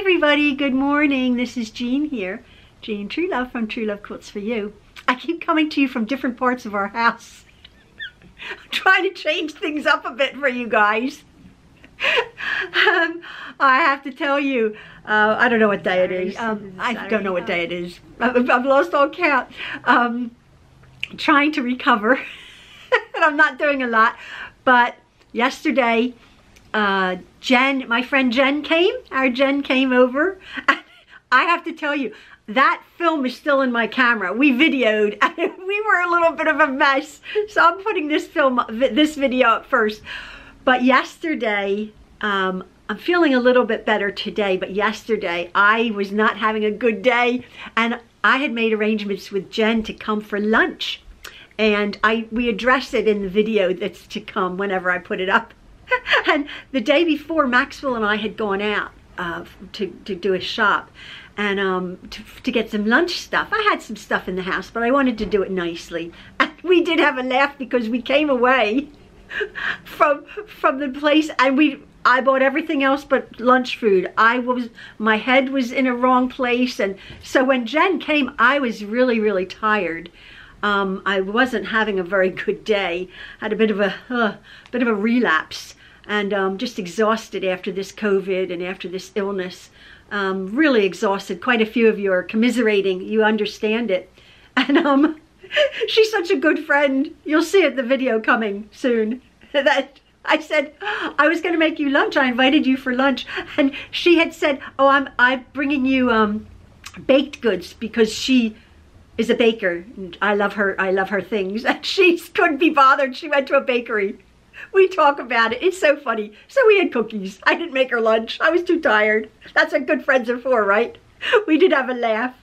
everybody, good morning. This is Jean here, Jean Truelove from Truelove Quilts for You. I keep coming to you from different parts of our house. I'm trying to change things up a bit for you guys. I have to tell you, I don't know what day it is. I don't know what day it is. I've lost all count. Trying to recover, and I'm not doing a lot. But yesterday, Jen, my friend Jen came. Our Jen came over. And I have to tell you, that film is still in my camera. We videoed, and we were a little bit of a mess. So I'm putting this video up first. But yesterday, I'm feeling a little bit better today, but yesterday I was not having a good day, and I had made arrangements with Jen to come for lunch. And we address it in the video that's to come whenever I put it up. And the day before, Maxwell and I had gone out to do a shop and to get some lunch stuff. I had some stuff in the house, but I wanted to do it nicely. And we did have a laugh because we came away from the place and I bought everything else but lunch food. My head was in a wrong place, and so when Jen came, I was really tired. I wasn't having a very good day. Had a bit of a relapse, and just exhausted after this COVID and after this illness. Really exhausted. Quite a few of you are commiserating. You understand it. And she's such a good friend. You'll see it, the video coming soon. That I said, I was going to make you lunch. I invited you for lunch. And she had said, oh, I'm bringing you baked goods because she is a baker. And I love her things. And she couldn't be bothered. She went to a bakery. We talk about it. It's so funny. So we had cookies. I didn't make her lunch. I was too tired. That's what good friends are for, right? We did have a laugh,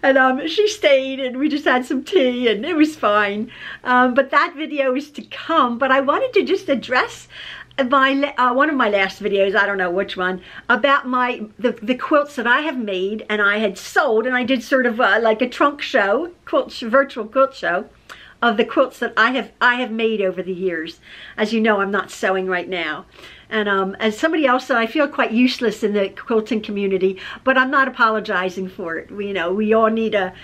and she stayed, and we just had some tea, and it was fine. But that video is to come. But I wanted to just address one of my last videos, I don't know which one, about the quilts that I have made and I had sold, and I did sort of like a trunk show, virtual quilt show of the quilts that I have made over the years. As you know, I'm not sewing right now. And as somebody else said, I feel quite useless in the quilting community, but I'm not apologizing for it. We all need a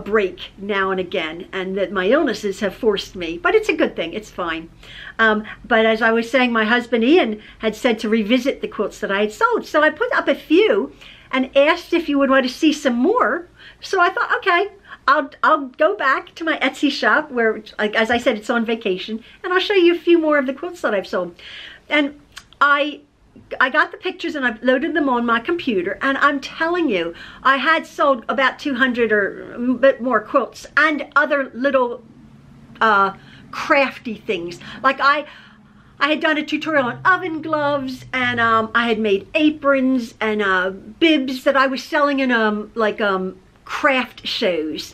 break now and again, and that my illnesses have forced me. But it's a good thing. It's fine. But as I was saying, my husband Ian had said to revisit the quilts that I had sold, so I put up a few and asked if you would want to see some more. So I thought, okay, I'll go back to my Etsy shop where, as I said, it's on vacation, and I'll show you a few more of the quilts that I've sold. And I got the pictures and I loaded them on my computer, and I'm telling you, I had sold about 200 or a bit more quilts and other little crafty things. Like I had done a tutorial on oven gloves, and I had made aprons and bibs that I was selling in craft shows,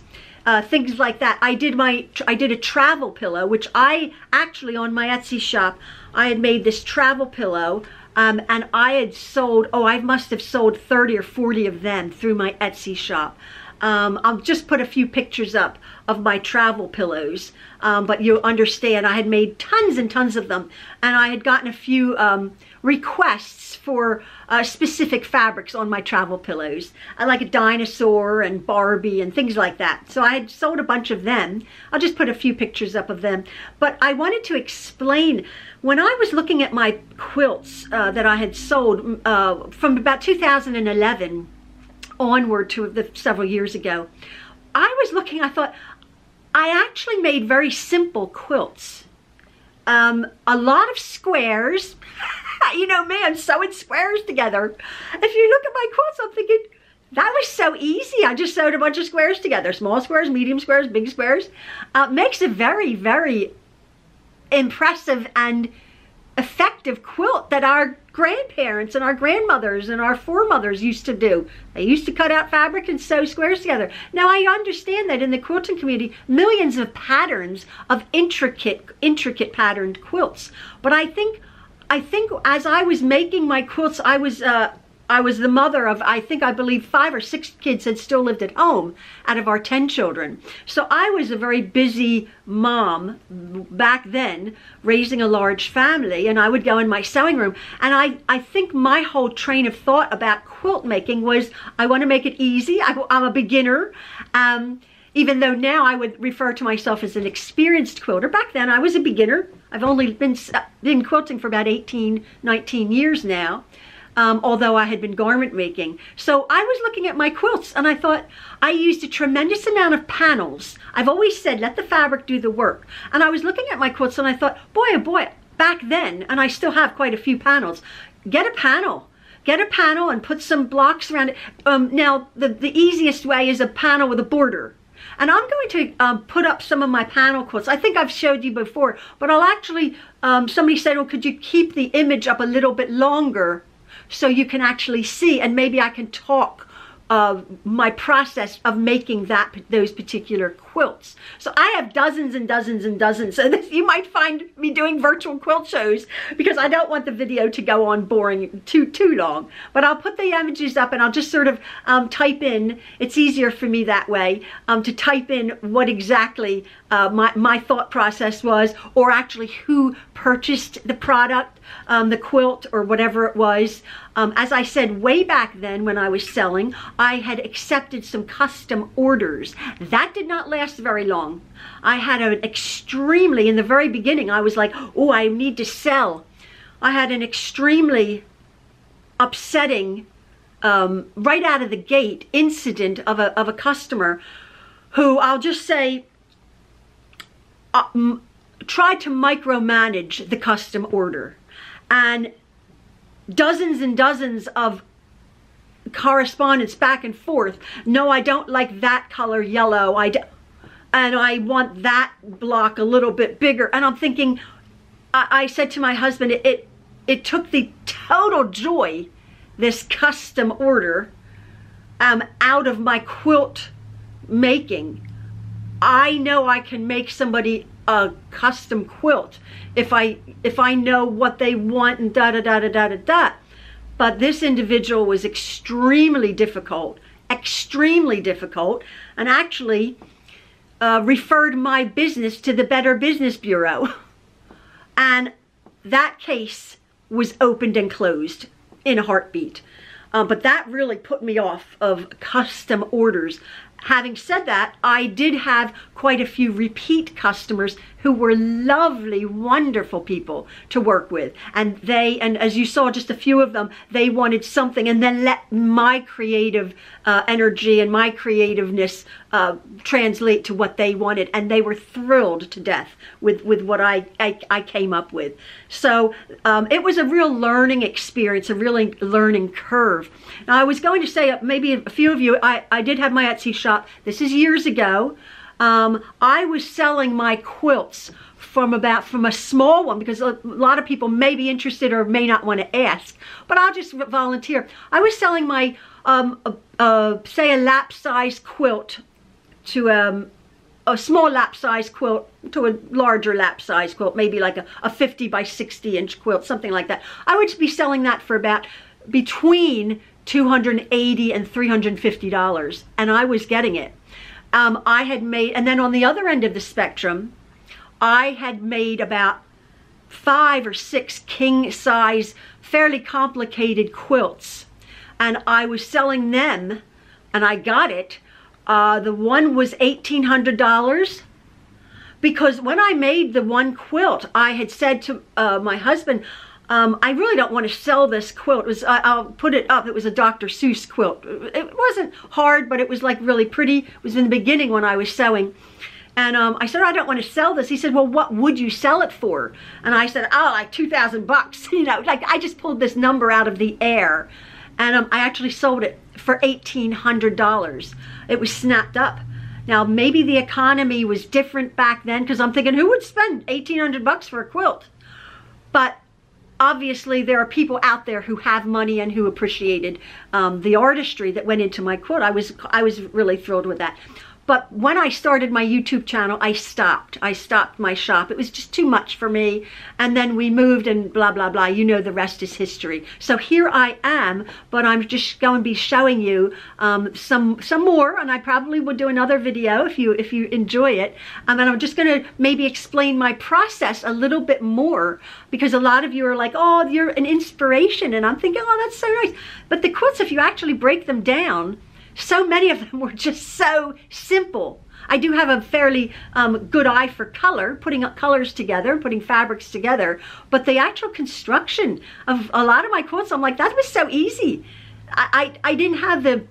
things like that. I did a travel pillow, which I actually, on my Etsy shop, I had made this travel pillow, and I had sold, I must have sold 30 or 40 of them through my Etsy shop. I'll just put a few pictures up of my travel pillows, but you'll understand I had made tons and tons of them, and I had gotten a few requests for specific fabrics on my travel pillows. I like a dinosaur and Barbie and things like that. So I had sold a bunch of them. I'll just put a few pictures up of them. But I wanted to explain, when I was looking at my quilts that I had sold from about 2011 onward to several years ago, I was looking, I thought, I actually made very simple quilts. A lot of squares. You know me, I'm sewing squares together. If you look at my quilts, I'm thinking, that was so easy. I just sewed a bunch of squares together. Small squares, medium squares, big squares. Makes a very impressive and effective quilt that our grandparents and our grandmothers and our foremothers used to do. They used to cut out fabric and sew squares together. Now I understand that in the quilting community, millions of patterns of intricate patterned quilts. But I think as I was making my quilts, I I was the mother of, I believe 5 or 6 kids that still lived at home out of our 10 children. So I was a very busy mom back then, raising a large family, and I would go in my sewing room. And I think my whole train of thought about quilt making was, I want to make it easy. I'm a beginner. Even though now I would refer to myself as an experienced quilter, back then I was a beginner. I've only been quilting for about 18, 19 years now, although I had been garment making. So I was looking at my quilts and I thought, I used a tremendous amount of panels. I've always said, let the fabric do the work. And I was looking at my quilts and I thought, boy, oh boy, back then, and I still have quite a few panels, get a panel. Get a panel and put some blocks around it. Now, the easiest way is a panel with a border. And I'm going to put up some of my panel quilts. I think I've showed you before, but I'll actually, somebody said, well, could you keep the image up a little bit longer so you can actually see, and maybe I can talk my process of making those particular quilts. So I have dozens and dozens and dozens. So you might find me doing virtual quilt shows because I don't want the video to go on boring too long. But I'll put the images up and I'll just sort of type in. It's easier for me that way to type in what exactly my thought process was, or actually who purchased the product, the quilt or whatever it was. As I said, way back then when I was selling, I had accepted some custom orders. That did not last very long. I had an extremely, in the very beginning, I was like, oh, I need to sell. I had an extremely upsetting, right out of the gate, incident of a customer who, I'll just say, tried to micromanage the custom order. And dozens and dozens of correspondence back and forth. No, I don't like that color yellow. And I want that block a little bit bigger. And I'm thinking, I said to my husband, it took the total joy, this custom order, out of my quilt making. I know I can make somebody a custom quilt if I know what they want and da. But this individual was extremely difficult, and actually referred my business to the Better Business Bureau. And that case was opened and closed in a heartbeat. But that really put me off of custom orders. Having said that, I did have quite a few repeat customers who were lovely, wonderful people to work with. And as you saw, just a few of them, they wanted something, and then let my creative energy and my creativeness translate to what they wanted. And they were thrilled to death with what I came up with. So it was a real learning experience, a really learning curve. Now, I was going to say, maybe a few of you, I did have my Etsy shop. This is years ago. I was selling my quilts from a small one, because a lot of people may be interested or may not want to ask, but I'll just volunteer. I was selling my, say, a lap size quilt to a small lap size quilt to a larger lap size quilt, maybe like a 50 by 60 inch quilt, something like that. I would be selling that for about between $280 and $350, and I was getting it. I had made, and then on the other end of the spectrum, I had made about 5 or 6 king size, fairly complicated quilts, and I was selling them, and I got it. The one was $1,800, because when I made the one quilt, I had said to my husband, I really don't want to sell this quilt. I'll put it up. It was a Dr. Seuss quilt. It wasn't hard, but it was like really pretty. It was in the beginning when I was sewing. And I said, I don't want to sell this. He said, well, what would you sell it for? And I said, oh, like $2,000. You know, like I just pulled this number out of the air. And I actually sold it for $1,800. It was snapped up. Now, maybe the economy was different back then, because I'm thinking, who would spend $1,800 for a quilt? But obviously, there are people out there who have money and who appreciated the artistry that went into my quilt. I was really thrilled with that. But when I started my YouTube channel, I stopped my shop. It was just too much for me. And then we moved and blah, blah, blah. You know, the rest is history. So here I am, but I'm just going to be showing you some more. And I probably will do another video if you enjoy it. And I'm just going to maybe explain my process a little bit more, because a lot of you are like, oh, you're an inspiration. And I'm thinking, oh, that's so nice. But the quilts, if you actually break them down, so many of them were just so simple. I do have a fairly good eye for color, putting up colors together, putting fabrics together, but the actual construction of a lot of my quilts, I'm like, that was so easy. I didn't have the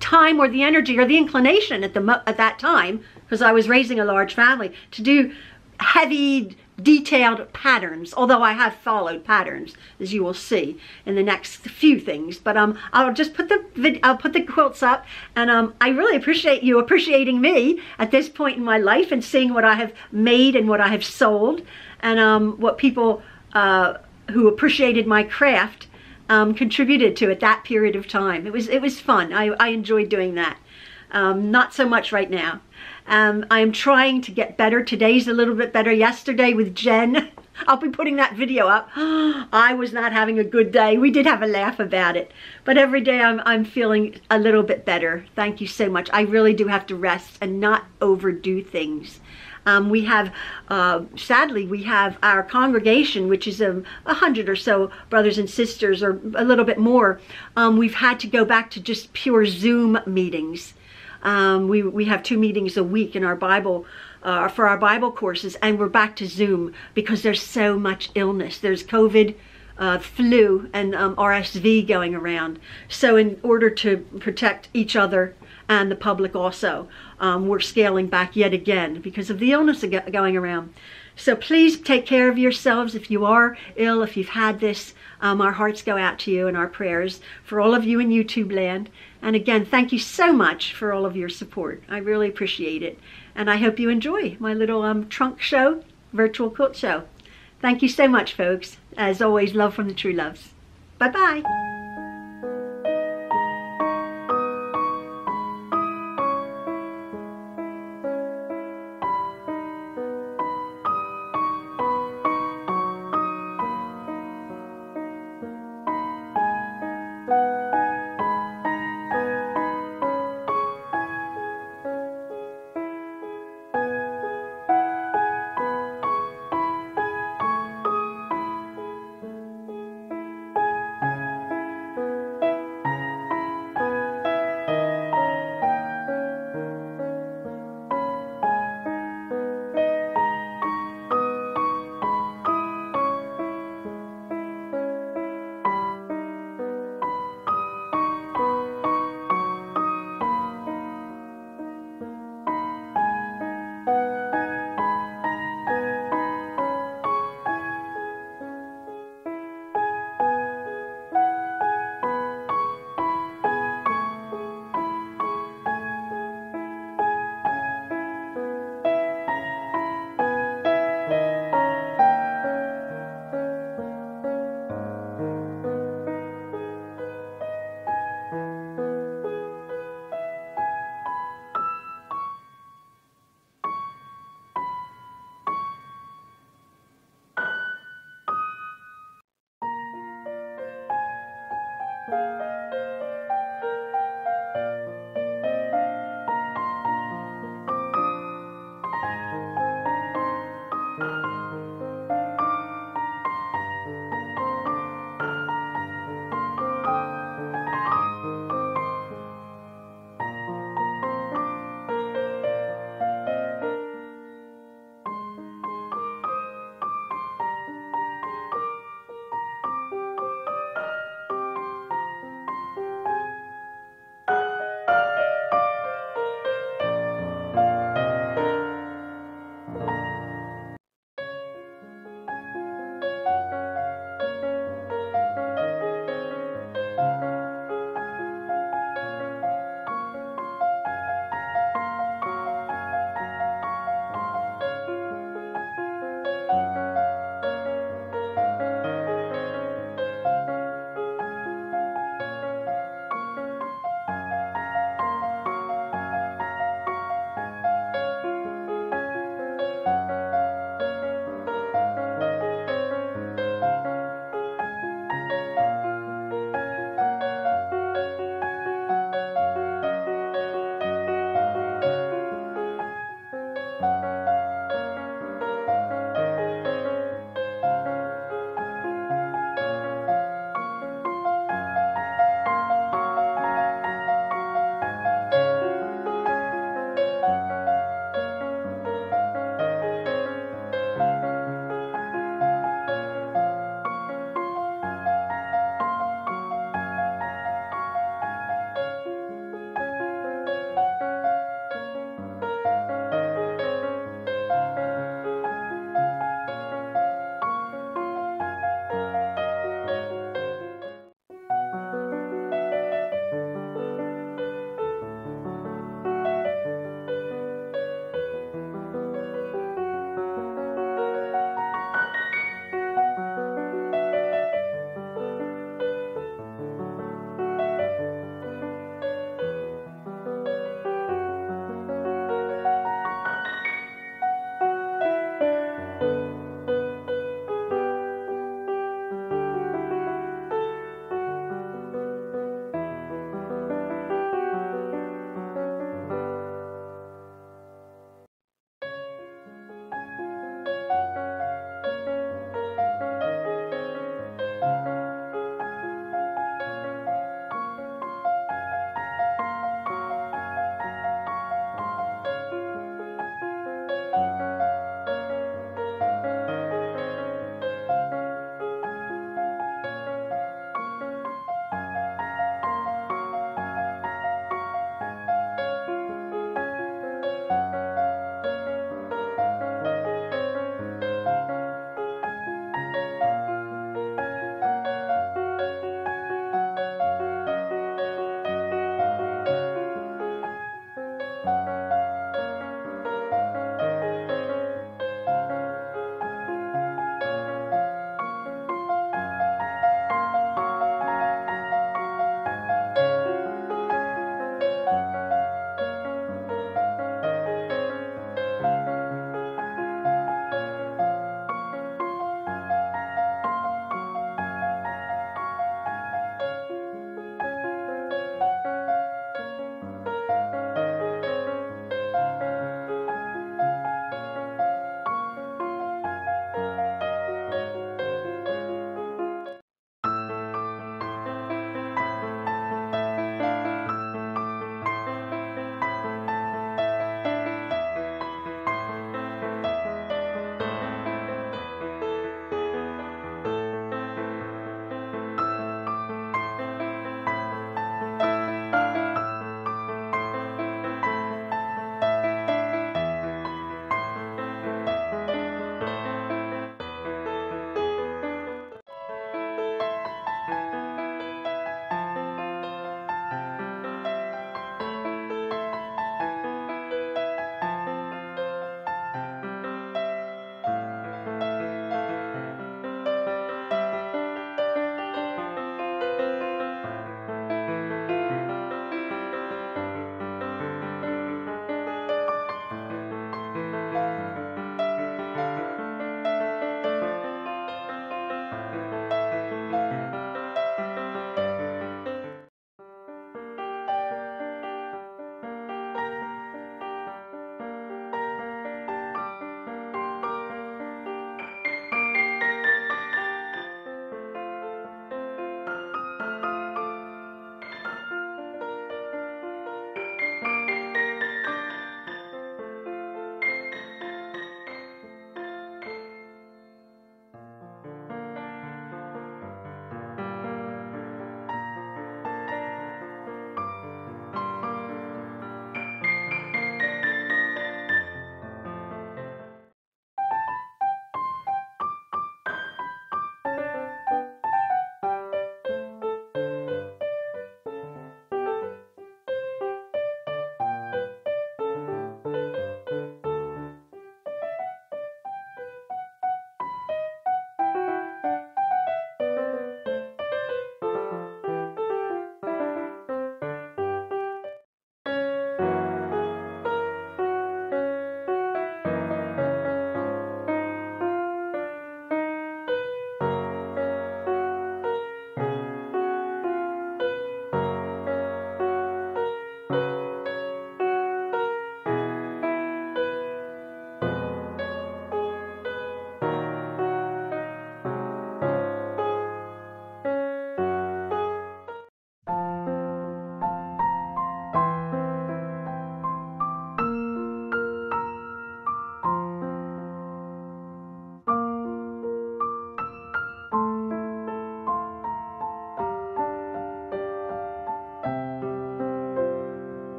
time or the energy or the inclination at that time, because I was raising a large family, to do heavy detailed patterns, although I have followed patterns, as you will see in the next few things. But I'll just put the quilts up, and I really appreciate you appreciating me at this point in my life and seeing what I have made and what I have sold, and what people who appreciated my craft contributed to at that period of time. It was fun. I enjoyed doing that. Not so much right now. I am trying to get better. Today's a little bit better. Yesterday with Jen, I'll be putting that video up. I was not having a good day. We did have a laugh about it. But every day I'm feeling a little bit better. Thank you so much. I really do have to rest and not overdo things. We have, sadly, we have our congregation, which is 100 or so brothers and sisters, or a little bit more. We've had to go back to just pure Zoom meetings. We have 2 meetings a week in our Bible, for our Bible courses, and we're back to Zoom because there's so much illness. There's COVID, flu, and RSV going around. So in order to protect each other and the public also, we're scaling back yet again because of the illness going around. So please take care of yourselves. If you are ill, if you've had this, our hearts go out to you and our prayers for all of you in YouTube land. And again, thank you so much for all of your support. I really appreciate it. And I hope you enjoy my little trunk show, virtual quilt show. Thank you so much, folks. As always, love from the Trueloves. Bye-bye.